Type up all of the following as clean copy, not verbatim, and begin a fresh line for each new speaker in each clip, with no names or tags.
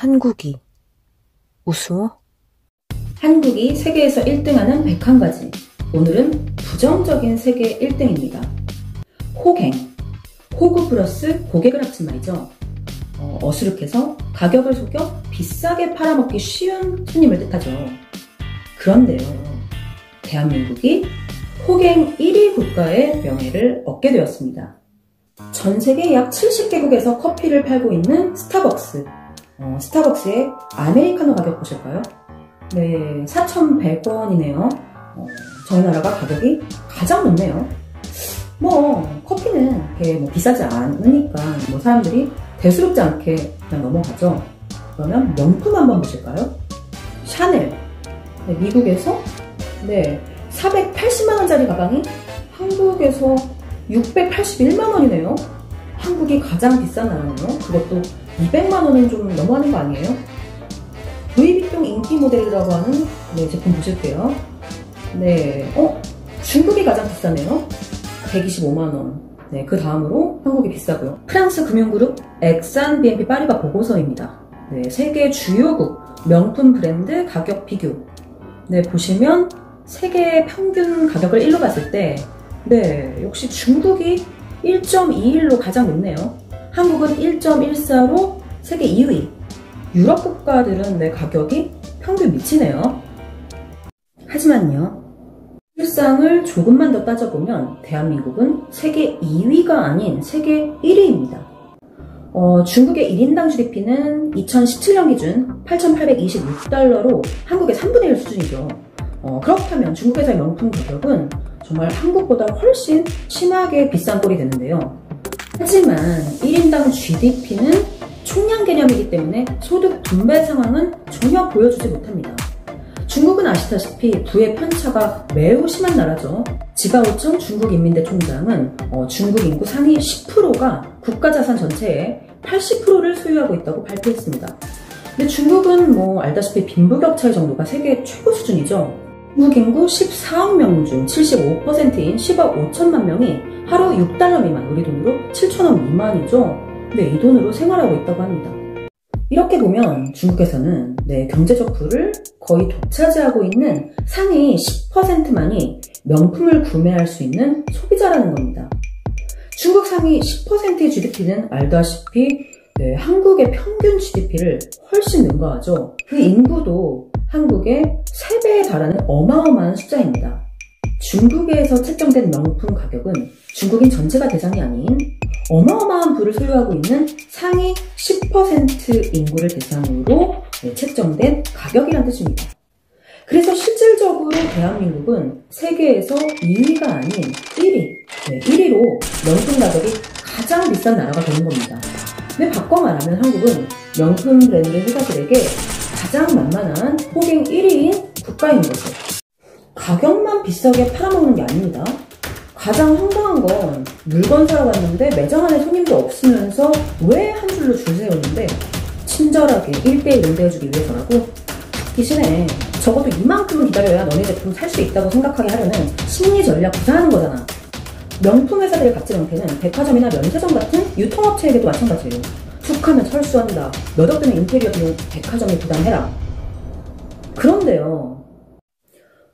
한국이 우스워?
한국이 세계에서 1등하는 101가지. 오늘은 부정적인 세계 1등입니다. 호갱. 호구 플러스 고객을 합친 말이죠. 어수룩해서 가격을 속여 비싸게 팔아먹기 쉬운 손님을 뜻하죠. 그런데요, 대한민국이 호갱 1위 국가의 명예를 얻게 되었습니다. 전 세계 약 70개국에서 커피를 팔고 있는 스타벅스. 스타벅스의 아메리카노 가격 보실까요? 네, 4,100원이네요. 저희 나라가 가격이 가장 높네요. 커피는 그렇게 비싸지 않으니까 사람들이 대수롭지 않게 그냥 넘어가죠. 그러면 명품 한번 보실까요? 샤넬. 네, 미국에서 480만원짜리 가방이 한국에서 681만원이네요. 한국이 가장 비싼 나라네요. 그것도 200만원은 좀 너무하는 거 아니에요? 루이비통 인기 모델이라고 하는 제품 보실게요. 중국이 가장 비싸네요. 125만원. 그 다음으로 한국이 비싸고요. 프랑스 금융그룹 엑산 BNP 파리바 보고서입니다. 세계 주요국 명품 브랜드 가격 비교. 보시면 세계 평균 가격을 1로 봤을 때 역시 중국이 1.21로 가장 높네요. 한국은 1.14로 세계 2위. 유럽 국가들은 가격이 평균 미치네요. 하지만요, 실상을 조금만 더 따져보면 대한민국은 세계 2위가 아닌 세계 1위입니다. 중국의 1인당 GDP는 2017년 기준 8,826달러로 한국의 3분의 1 수준이죠. 그렇다면 중국에서의 명품 가격은 정말 한국보다 훨씬 심하게 비싼 꼴이 되는데요. 하지만 1인당 GDP는 총량 개념이기 때문에 소득 분배 상황은 전혀 보여주지 못합니다. 중국은 아시다시피 부의 편차가 매우 심한 나라죠. 지바오청 중국인민대총장은 중국 인구 상위 10%가 국가자산 전체의 80%를 소유하고 있다고 발표했습니다. 근데 중국은 알다시피 빈부격차의 정도가 세계 최고 수준이죠. 중국 인구 14억 명 중 75%인 10억 5천만 명이 하루 6달러 미만, 우리 돈으로 7천원 미만이죠. 이 돈으로 생활하고 있다고 합니다. 이렇게 보면 중국에서는 경제적 부를 거의 독차지하고 있는 상위 10%만이 명품을 구매할 수 있는 소비자라는 겁니다. 중국 상위 10%의 GDP는 알다시피 한국의 평균 GDP를 훨씬 능가하죠. 그 인구도 한국의 3배에 달하는 어마어마한 숫자입니다. 중국에서 책정된 명품 가격은 중국인 전체가 대상이 아닌 어마어마한 부를 소유하고 있는 상위 10% 인구를 대상으로 책정된 가격이란 뜻입니다. 그래서 실질적으로 대한민국은 세계에서 2위가 아닌 1위, 1위로 명품 가격이 가장 비싼 나라가 되는 겁니다. 바꿔 말하면 한국은 명품 브랜드 회사들에게 가장 만만한 호갱 1위인 국가인 거죠. 가격만 비싸게 팔아먹는 게 아닙니다. 가장 황당한 건 물건 사러 갔는데 매장 안에 손님도 없으면서 왜 한 줄로 줄 세우는데 친절하게 1대1 응대해주기 위해서라고? 듣기 싫네. 적어도 이만큼은 기다려야 너네 제품 살 수 있다고 생각하게 하려는 심리 전략 구사하는 거잖아. 명품 회사들의 갑질 형태는 백화점이나 면세점 같은 유통업체에게도 마찬가지예요. 툭 하면 철수한다. 몇 억 드는 인테리어 비용 백화점이 부담해라. 그런데요,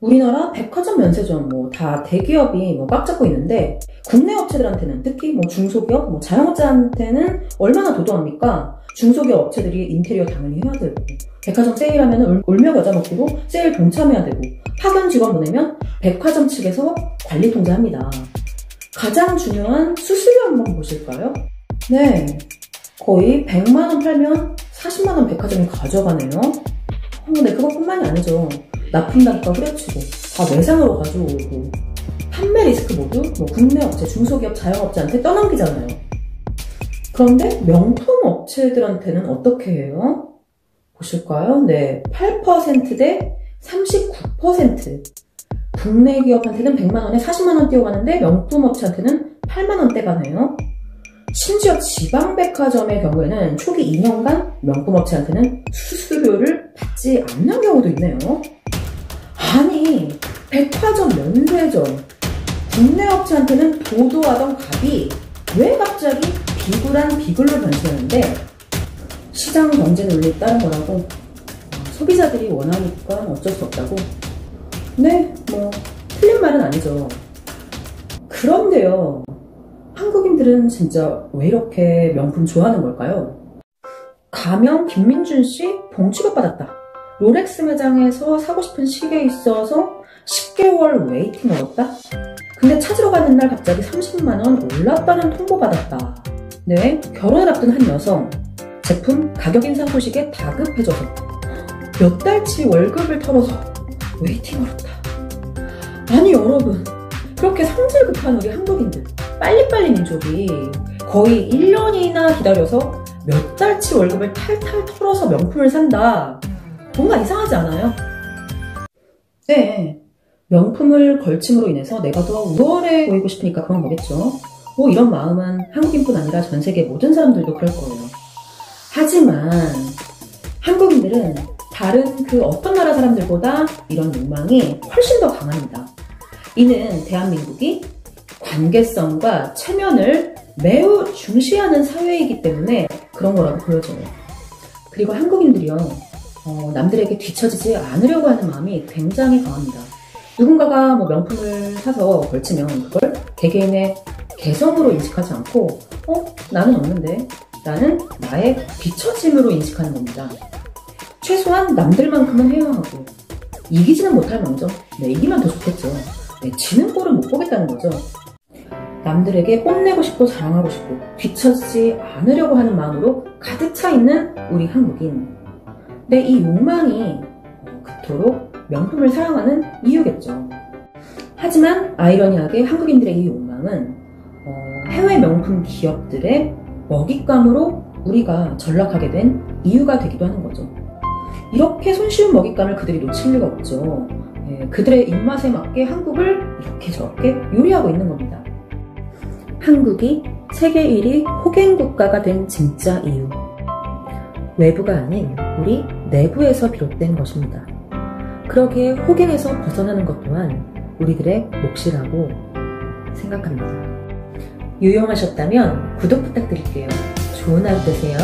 우리나라 백화점, 면세점 다 대기업이 꽉 잡고 있는데 국내 업체들한테는, 특히 중소기업, 자영업자한테는 얼마나 도도합니까? 중소기업 업체들이 인테리어 당연히 해야 되고, 백화점 세일하면 울며 겨자 먹기로 세일 동참해야 되고, 파견 직원 보내면 백화점 측에서 관리 통제합니다. 가장 중요한 수수료 한번 보실까요? 거의 100만원 팔면 40만원 백화점이 가져가네요. 그것뿐만이 아니죠. 납품단가 후려치고 다 매상으로 가져오고 판매 리스크 모두 국내 업체, 중소기업, 자영업자한테 떠넘기잖아요. 그런데 명품 업체들한테는 어떻게 해요? 보실까요? 8% 대 39%. 국내 기업한테는 100만원에 40만원 띄워가는데 명품 업체한테는 8만원 떼가네요. 심지어 지방백화점의 경우에는 초기 2년간 명품 업체한테는 수수료를 받지 않는 경우도 있네요. 아니, 백화점, 면세점, 국내 업체한테는 도도하던 갑이 왜 갑자기 비굴한 비굴로 변신하는데 시장 경제 논리에 따른 거라고, 소비자들이 원하니까 어쩔 수 없다고. 네, 뭐 틀린 말은 아니죠. 그런데요, 한국인들은 진짜 왜 이렇게 명품 좋아하는 걸까요? 가명 김민준 씨 봉 취급받았다. 롤렉스 매장에서 사고 싶은 시계 있어서 10개월 웨이팅 걸었다. 근데 찾으러 가는 날 갑자기 30만 원 올랐다는 통보 받았다. 네, 결혼을 앞둔 한 여성, 제품 가격 인상 소식에 다급해져서 몇 달치 월급을 털어서 웨이팅 걸었다. 아니 여러분, 그렇게 성질 급한 우리 한국인들, 빨리빨리 민족이 거의 1년이나 기다려서 몇 달치 월급을 탈탈 털어서 명품을 산다. 뭔가 이상하지 않아요? 네, 명품을 걸침으로 인해서 내가 더 우월해 보이고 싶으니까 그런 거겠죠. 뭐 이런 마음은 한국인뿐 아니라 전 세계 모든 사람들도 그럴 거예요. 하지만 한국인들은 다른 그 어떤 나라 사람들보다 이런 욕망이 훨씬 더 강합니다. 이는 대한민국이 관계성과 체면을 매우 중시하는 사회이기 때문에 그런 거라고 보여져요. 그리고 한국인들이요, 남들에게 뒤처지지 않으려고 하는 마음이 굉장히 강합니다. 누군가가 뭐 명품을 사서 걸치면 그걸 개개인의 개성으로 인식하지 않고 나는 없는데? 라는 나의 뒤처짐으로 인식하는 겁니다. 최소한 남들만큼은 해야 하고 이기지는 못할 망정, 네, 이기면 더 좋겠죠. 네, 지는 꼴은 못 보겠다는 거죠. 남들에게 뽐내고 싶고 자랑하고 싶고 뒤처지지 않으려고 하는 마음으로 가득 차 있는 우리 한국인. 네, 이 욕망이 그토록 명품을 사랑하는 이유겠죠. 하지만 아이러니하게 한국인들의 이 욕망은 해외 명품 기업들의 먹잇감으로 우리가 전락하게 된 이유가 되기도 하는 거죠. 이렇게 손쉬운 먹잇감을 그들이 놓칠 리가 없죠. 그들의 입맛에 맞게 한국을 이렇게 저렇게 요리하고 있는 겁니다. 한국이 세계 1위 호갱 국가가 된 진짜 이유, 외부가 아닌 우리 내부에서 비롯된 것입니다. 그러기에 호갱에서 벗어나는 것 또한 우리들의 몫이라고 생각합니다. 유용하셨다면 구독 부탁드릴게요. 좋은 하루 되세요.